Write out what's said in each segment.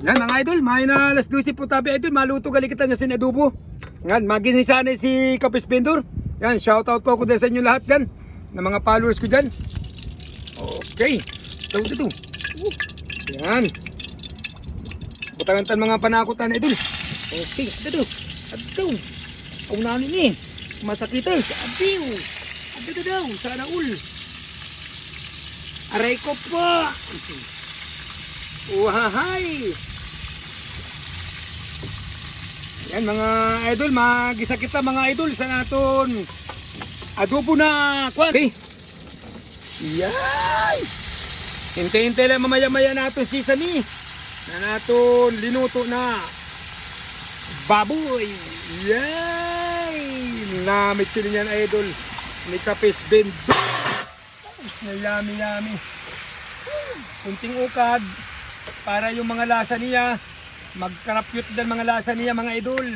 Yan mga idol, may na alas 12 po tabi idol, maluto gali kita nga sin adobo. Yan, maginisa na si Kapis Vendor. Yan, shoutout po ako din sa inyo lahat gan, na mga followers ko dyan. Okay, ito. Yan. Butangan mga panakutan idol. Okay, ito. Aunanin ni. Masakitan sa abiw. Ito daw, sana ul. Aray ko po. Uhahay. Yan mga idol, magisa kita mga idol sa naton adobo na kwan. Okay. Yan. Hintay-hintay lang mamaya-maya naton sesame na naton linuto na baboy. Yay! Namit sila niyan idol ni Kapis Vendor. Na yummy. Kunting ukad para yung mga lasa niya magkarapyot din mga lasa niya mga idol.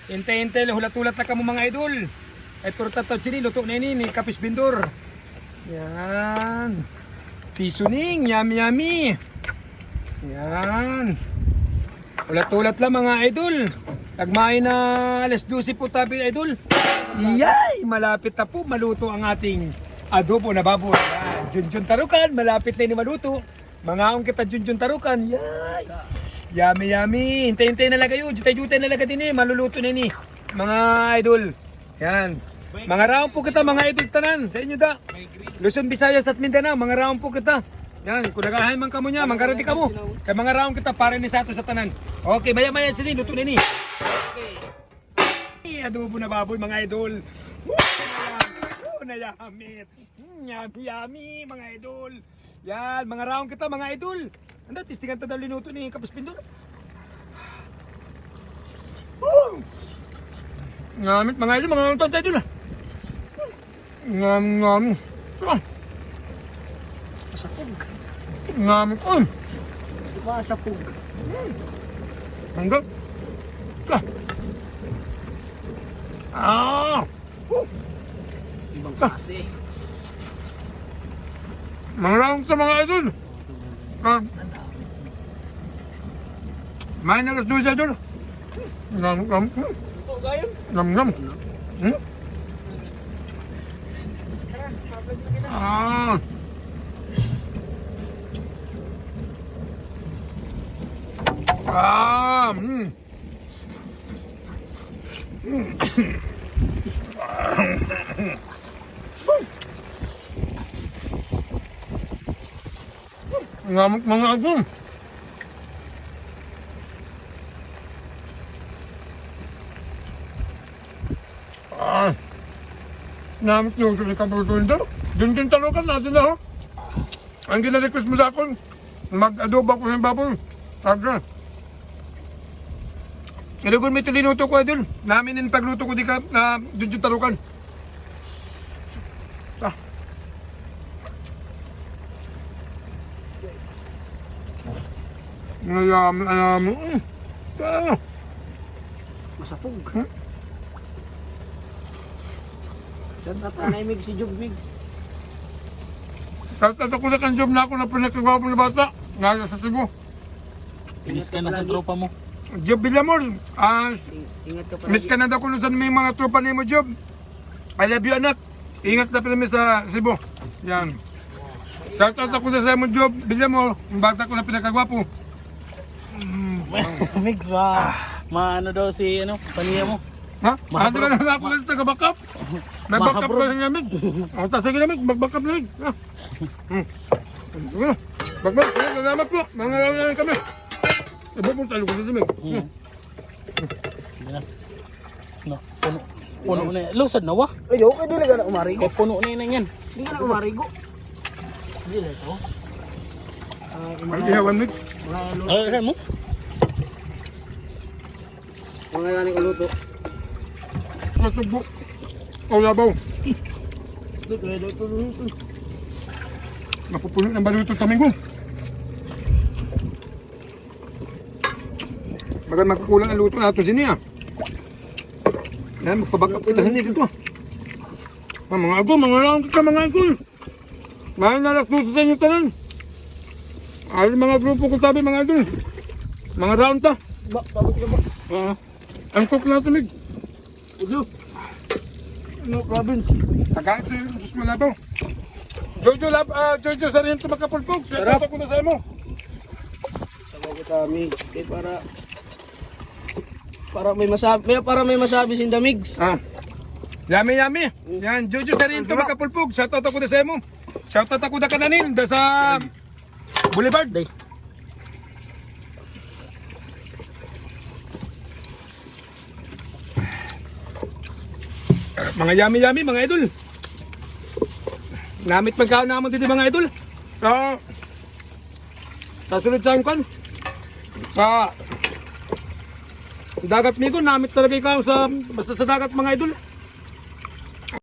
Hintay-hintay lang, hulat-hulat na ka mo mga idol. Ay puro tatawad sini, luto na ini ni Kapis Vendor. Yan. Seasoning, yummy. Yan. Hulat-hulat lang mga idol. Nagmain na alas 12 po tabi idol. Yay! Malapit na po maluto ang ating adobo na baboy. Yan. Junjun tarukan, malapit na ini maluto. Mangaon kita Junjun tarukan. Yay! Yummy. Hintay-hintay na lang kayo. Jutay-jutay na lang din eh. Maluluto na ini. Mga idol. Yan. Mga raon po kita mga idol tanan. Sa inyo da. Luzon, Visayas at Mindanao. Mga raon po kita. Yan. Kung nagahay man kamo niya, manggarati kamo. Kay mga raon kita para ni sa ato sa tanan. Okay, maya-maya sini. Luto na ini. Okay. Adobo na baboy mga idol. Nayamit. Yummy mga idol. Yan. Mga raon kita mga idol. Anda, tistingan ta daw linuto ni Kapis Vendor. Ngamit mga idol, mga untan tayo na. Ngam. Masapog. Ngamit ko. Masapog. Hanggang. Ibang klase. Mga raong sa mga idol. Main na alas 12 idol. Ngam. Ito, gayon. Ngam. Ngamit mga idol. Namit yung sa Kapis Vendor. Dun talukan natin na ho. Ang gina-request mo sa akin, mag-adobo ako ng baboy. Aga. Ilagon mo ito linuto ko idol. Namin yung pagluto ko di ka na dun yung talukan. Alam. Masapog. Diyan tatanay si Jog Migs. Tatat ako na job na ako na pinagkagawa mo na bata. Ngayon sa Cebu. Miss ka na sa tropa mo. Job Villamor. Ingat ka pa. Miss ka na daw kung saan may mga tropa ni mo job. I love you anak. Ingat na pala sa Cebu. Yan. Tatat ako na sa mo job Villamor. Yung bata ko na pinagkagawa po. Migs ba? Maano daw si paniya mo. Ha? Ano ka na ako na taga-backup? Nag-backup ka na namin. Sige namin, mag-backup na rin. Mag-backup, salamat po. Mga namin kami. Ibupunta ko sa namin. Hindi na. No, puno na. Lusad na wa. Ay, okay din na umarigo. Kaya puno na yan. Hindi ka na umarigo. Hindi na ito. Ang ihawan mo. Ay, mo? Mga yan ang luto. Matubok. O labaw. Napupuno ng baluto sa minggo. Baga magkukulang ang luto natin siniya. Yan, magpabagap kita hindi dito. Mga agol, mga lang kita mga agol. Mahal na alas 12 sa inyo tanan. Ay mga grupo ko sabi mga agol. Mga round to. Ba, pabot ka ba? Ang cook na ito, Mig. Ulo. No province. Taga ito yung Diyos malabaw. Jojo Sargento makapulpog. Sarap. Sarap ko na sa mo. Sabaw ko kami. Kaya para may masabi si Damig. Yummy, yummy. Yan, Jojo Sargento makapulpog. Shoutout ako na sa mo. Shoutout ako na kananin. Da sa Boulevard. Day. Mga yummy, mga idol. Namit pagkaon naman dito mga idol. Sa sunod sa angkan. Sa dagat migo, namit talaga ikaw sa basta sa dagat mga idol.